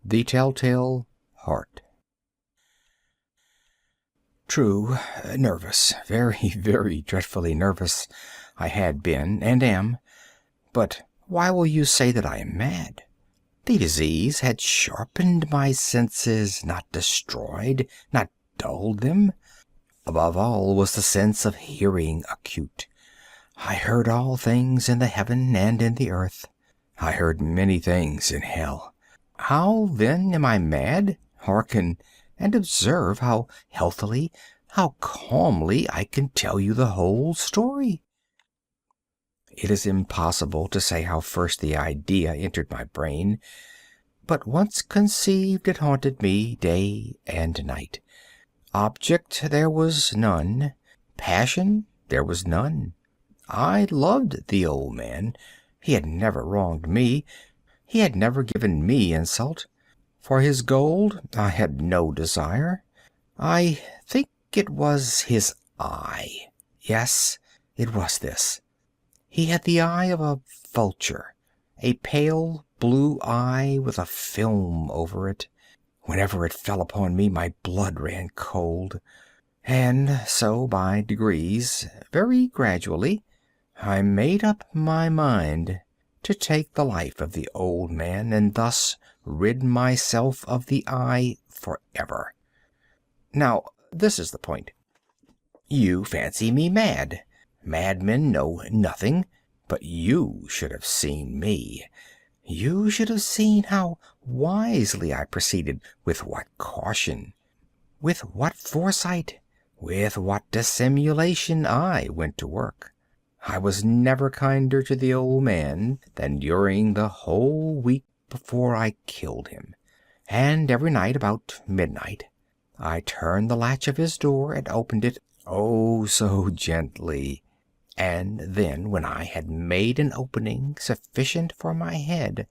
The Telltale Heart. True, nervous, very, very dreadfully nervous I had been and am. But why will you say that I am mad? The disease had sharpened my senses, not destroyed, not dulled them. Above all was the sense of hearing acute. I heard all things in the heaven and in the earth. I heard many things in hell. How, then, am I mad? Hearken, and observe how healthily, how calmly I can tell you the whole story. It is impossible to say how first the idea entered my brain, but once conceived it haunted me day and night. Object there was none, passion there was none. I loved the old man. He had never wronged me. He had never given me insult. For his gold I had no desire. I think it was his eye. Yes, it was this. He had the eye of a vulture, a pale blue eye with a film over it. Whenever it fell upon me, my blood ran cold. And so, by degrees, very gradually, I made up my mind to take the life of the old man and thus rid myself of the eye forever. Now, this is the point. You fancy me mad. Madmen know nothing, but you should have seen me. You should have seen how wisely I proceeded, with what caution, with what foresight, with what dissimulation I went to work. I was never kinder to the old man than during the whole week before I killed him. And every night about midnight I turned the latch of his door and opened it, oh, so gently. And then, when I had made an opening sufficient for my head,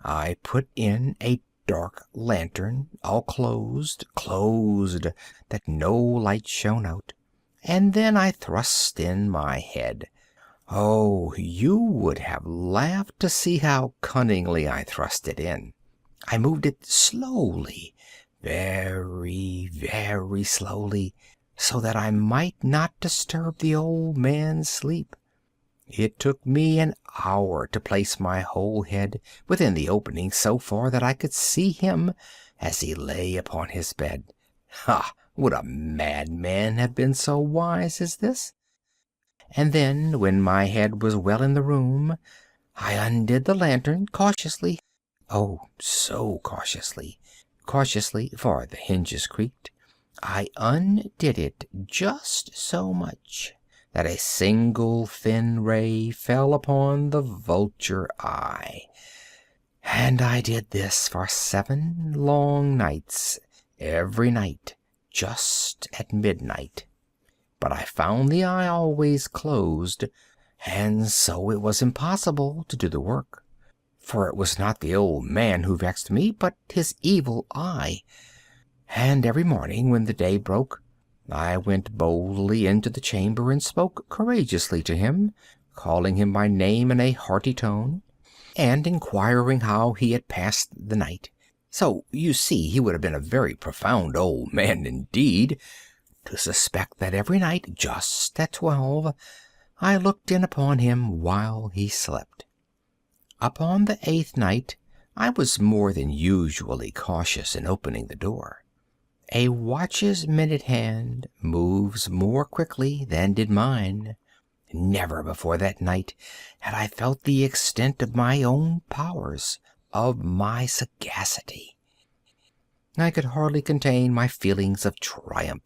I put in a dark lantern, all closed, that no light shone out, and then I thrust in my head. Oh, you would have laughed to see how cunningly I thrust it in. I moved it slowly, very, very slowly, so that I might not disturb the old man's sleep. It took me an hour to place my whole head within the opening so far that I could see him as he lay upon his bed. Ha! Would a madman have been so wise as this? And then, when my head was well in the room, I undid the lantern cautiously. Oh, so cautiously. Cautiously, for the hinges creaked. I undid it just so much that a single thin ray fell upon the vulture eye. And I did this for 7 long nights, every night, just at midnight. But I found the eye always closed, and so it was impossible to do the work. For it was not the old man who vexed me, but his evil eye. And every morning, when the day broke, I went boldly into the chamber and spoke courageously to him, calling him by name in a hearty tone, and inquiring how he had passed the night. So, you see, he would have been a very profound old man indeed to suspect that every night, just at 12, I looked in upon him while he slept. Upon the 8th night I was more than usually cautious in opening the door. A watch's minute hand moves more quickly than did mine. Never before that night had I felt the extent of my own powers, of my sagacity. I could hardly contain my feelings of triumph.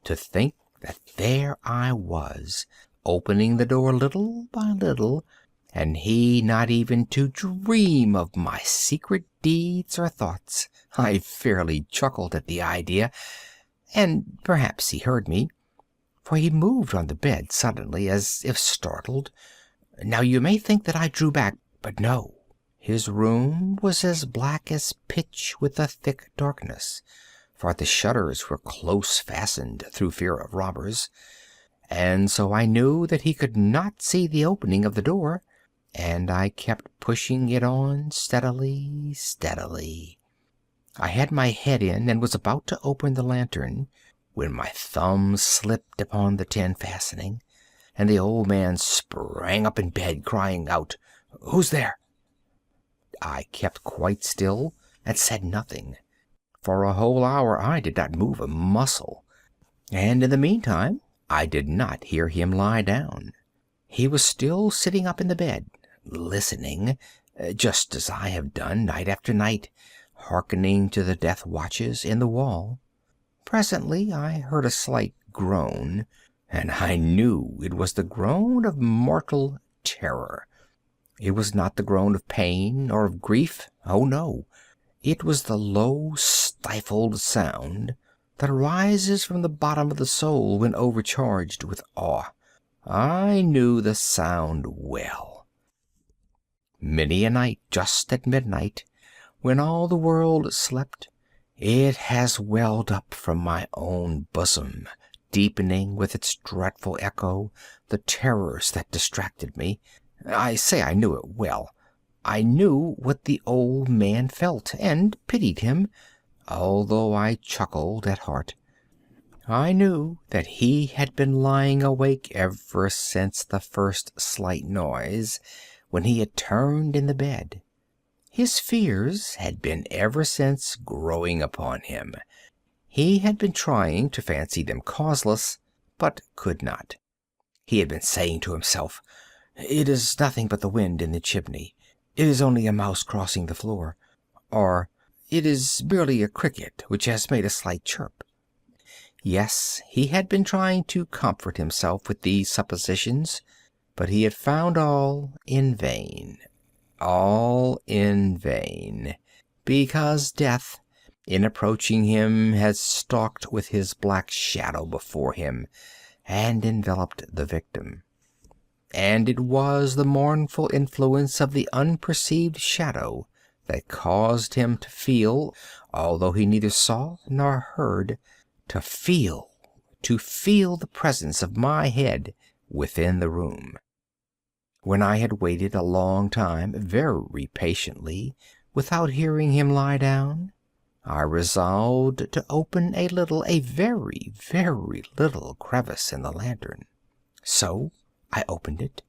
To think that there I was, opening the door little by little, and he not even to dream of my secret deeds or thoughts. I fairly chuckled at the idea, and perhaps he heard me, for he moved on the bed suddenly, as if startled. Now you may think that I drew back, but no. His room was as black as pitch with a thick darkness, for the shutters were close fastened through fear of robbers, and so I knew that he could not see the opening of the door, and I kept pushing it on steadily, steadily. I had my head in and was about to open the lantern when my thumb slipped upon the tin fastening, and the old man sprang up in bed, crying out, "Who's there?" I kept quite still and said nothing. For a whole hour I did not move a muscle, and in the meantime I did not hear him lie down. He was still sitting up in the bed, listening, just as I have done night after night, hearkening to the death watches in the wall. Presently I heard a slight groan, and I knew it was the groan of mortal terror. It was not the groan of pain or of grief. Oh, no. It was the low, stifled sound that arises from the bottom of the soul when overcharged with awe. I knew the sound well. Many a night, just at midnight, when all the world slept, it has welled up from my own bosom, deepening with its dreadful echo the terrors that distracted me. I say I knew it well. I knew what the old man felt, and pitied him, although I chuckled at heart. I knew that he had been lying awake ever since the first slight noise, when he had turned in the bed. His fears had been ever since growing upon him. He had been trying to fancy them causeless, but could not. He had been saying to himself, "It is nothing but the wind in the chimney. It is only a mouse crossing the floor," or "It is merely a cricket which has made a slight chirp." Yes, he had been trying to comfort himself with these suppositions, but he had found all in vain. All in vain, because death, in approaching him, had stalked with his black shadow before him and enveloped the victim. And it was the mournful influence of the unperceived shadow that caused him to feel, although he neither saw nor heard, to feel the presence of my head within the room. When I had waited a long time, very patiently, without hearing him lie down, I resolved to open a very, very little crevice in the lantern. So I opened it.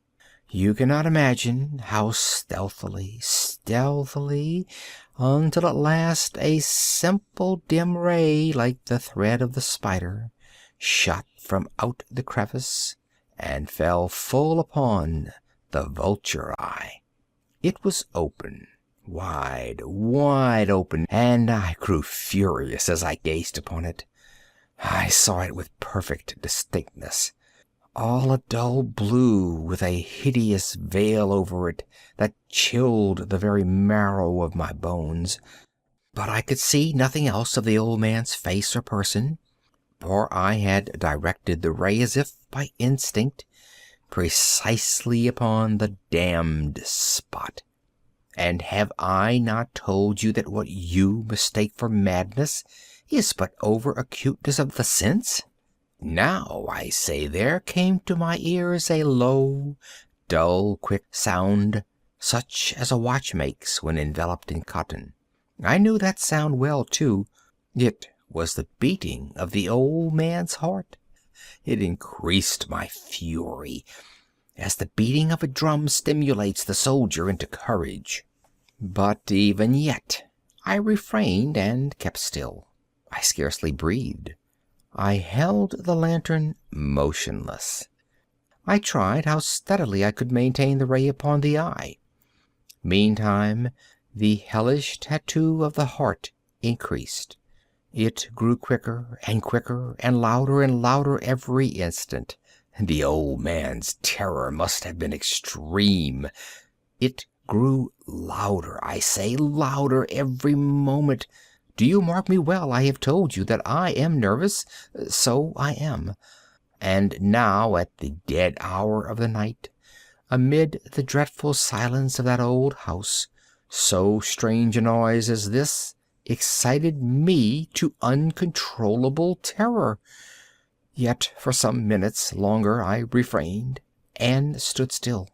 You cannot imagine how stealthily, until at last a simple dim ray, like the thread of the spider, shot from out the crevice and fell full upon the vulture eye. It was open, wide open, and I grew furious as I gazed upon it. I saw it with perfect distinctness, all a dull blue, with a hideous veil over it that chilled the very marrow of my bones. But I could see nothing else of the old man's face or person, for I had directed the ray as if by instinct, precisely upon the damned spot. And have I not told you that what you mistake for madness is but over-acuteness of the sense? Now, I say, there came to my ears a low, dull, quick sound, such as a watch makes when enveloped in cotton. I knew that sound well, too. It was the beating of the old man's heart. It increased my fury, as the beating of a drum stimulates the soldier into courage. But even yet I refrained and kept still. I scarcely breathed. I held the lantern motionless. I tried how steadily I could maintain the ray upon the eye. Meantime, the hellish tattoo of the heart increased. It grew quicker and louder every instant. The old man's terror must have been extreme. It grew louder, I say, louder every moment. Do you mark me well? I have told you that I am nervous. So I am. And now, at the dead hour of the night, amid the dreadful silence of that old house, so strange a noise as this excited me to uncontrollable terror. Yet for some minutes longer I refrained and stood still.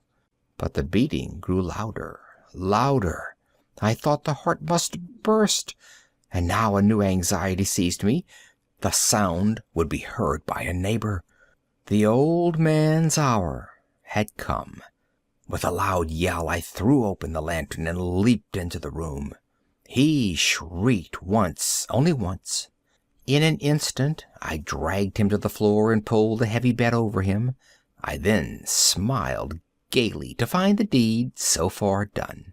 But the beating grew louder. I thought the heart must burst. And now a new anxiety seized me. The sound would be heard by a neighbor. The old man's hour had come. With a loud yell, I threw open the lantern and leaped into the room. He shrieked once, only once. In an instant, I dragged him to the floor and pulled the heavy bed over him. I then smiled gaily to find the deed so far done.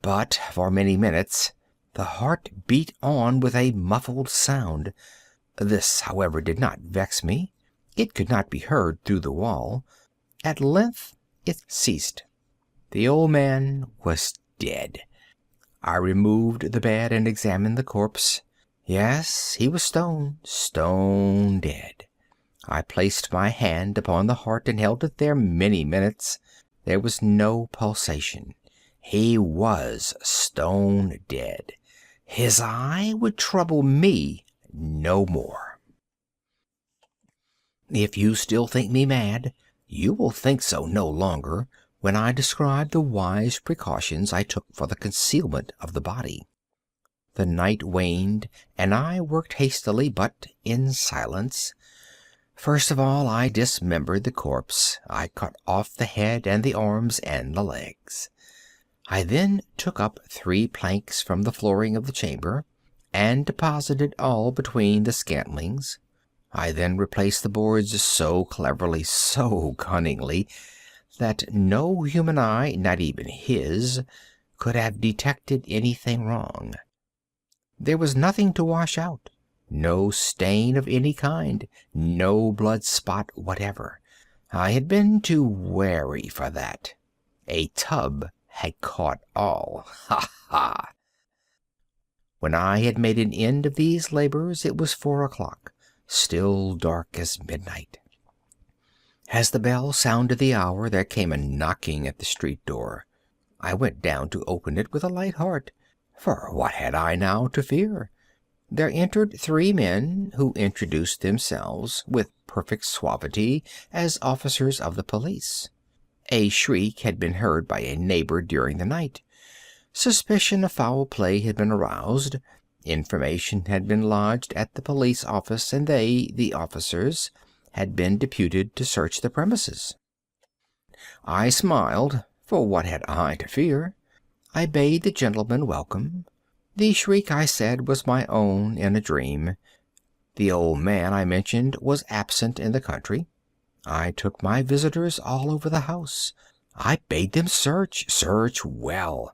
But for many minutes the heart beat on with a muffled sound. This, however, did not vex me. It could not be heard through the wall. At length it ceased. The old man was dead. I removed the bed and examined the corpse. Yes, he was stone dead. I placed my hand upon the heart and held it there many minutes. There was no pulsation. He was stone dead. His eye would trouble me no more. If you still think me mad, you will think so no longer when I describe the wise precautions I took for the concealment of the body. The night waned, and I worked hastily, but in silence. First of all, I dismembered the corpse. I cut off the head and the arms and the legs. I then took up 3 planks from the flooring of the chamber, and deposited all between the scantlings. I then replaced the boards so cleverly, so cunningly, that no human eye, not even his, could have detected anything wrong. There was nothing to wash out, no stain of any kind, no blood spot whatever. I had been too wary for that. A tub had caught all. Ha ha! When I had made an end of these labors, it was 4 o'clock, still dark as midnight. As the bell sounded the hour, there came a knocking at the street door. I went down to open it with a light heart, for what had I now to fear? There entered 3 men, who introduced themselves with perfect suavity as officers of the police. A shriek had been heard by a neighbor during the night. Suspicion of foul play had been aroused. Information had been lodged at the police office, and they, the officers, had been deputed to search the premises. I smiled, for what had I to fear? I bade the gentleman welcome. The shriek, I said, was my own in a dream. The old man I mentioned was absent in the country. I took my visitors all over the house. I bade them search well.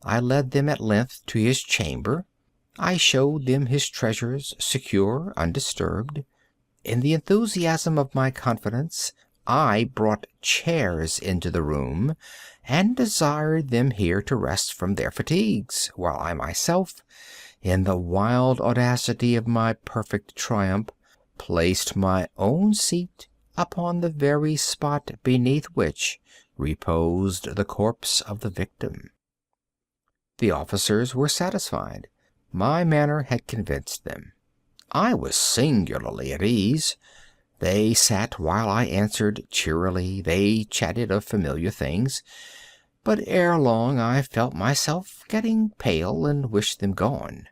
I led them at length to his chamber. I showed them his treasures, secure, undisturbed. In the enthusiasm of my confidence, I brought chairs into the room, and desired them here to rest from their fatigues, while I myself, in the wild audacity of my perfect triumph, placed my own seat upon the very spot beneath which reposed the corpse of the victim. The officers were satisfied. My manner had convinced them. I was singularly at ease. They sat while I answered cheerily. They chatted of familiar things. But ere long I felt myself getting pale and wished them gone.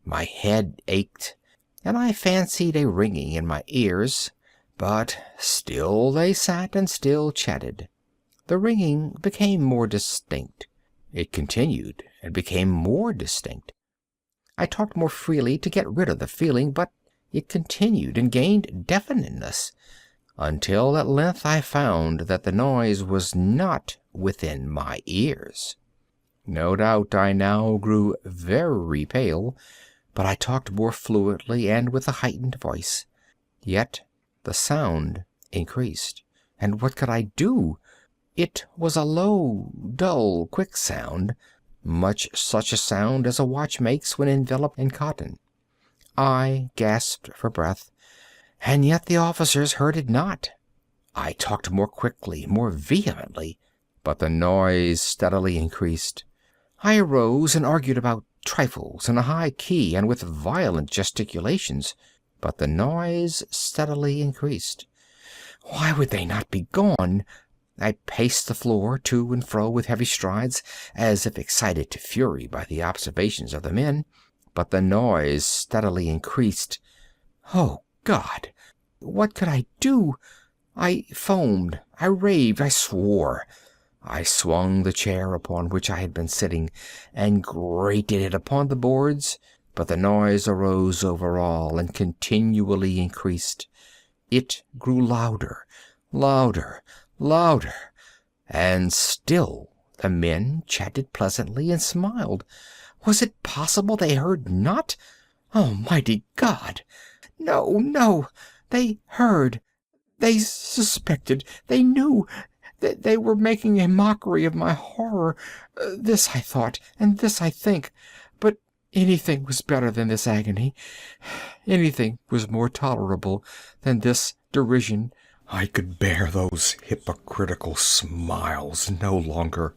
My head ached, and I fancied a ringing in my ears. But still they sat and still chatted. The ringing became more distinct. It continued and became more distinct. I talked more freely to get rid of the feeling, but it continued and gained definiteness, until at length I found that the noise was not within my ears. No doubt I now grew very pale, but I talked more fluently and with a heightened voice. Yet the sound increased, and what could I do? It was a low, dull, quick sound, much such a sound as a watch makes when enveloped in cotton. I gasped for breath, and yet the officers heard it not. I talked more quickly, more vehemently, but the noise steadily increased. I arose and argued about trifles in a high key and with violent gesticulations, but the noise steadily increased. Why would they not be gone? I paced the floor to and fro with heavy strides, as if excited to fury by the observations of the men, but the noise steadily increased. Oh, God! What could I do? I foamed, I raved, I swore. I swung the chair upon which I had been sitting, and grated it upon the boards, but the noise arose over all and continually increased. It grew louder, louder, louder, and still the men chatted pleasantly and smiled. Was it possible they heard not? Almighty God! No, no! They heard! They suspected! They knew! They were making a mockery of my horror. This I thought, and this I think. But anything was better than this agony. Anything was more tolerable than this derision. I could bear those hypocritical smiles no longer.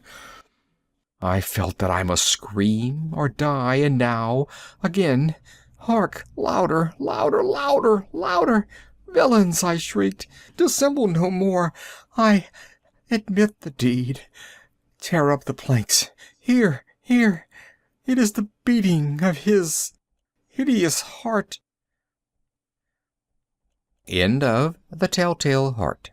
I felt that I must scream or die, and now, again, hark! Louder, louder, louder, louder! Villains! I shrieked. Dissemble no more. I admit the deed. Tear up the planks. Here, here. It is the beating of his hideous heart. End of The Telltale Heart.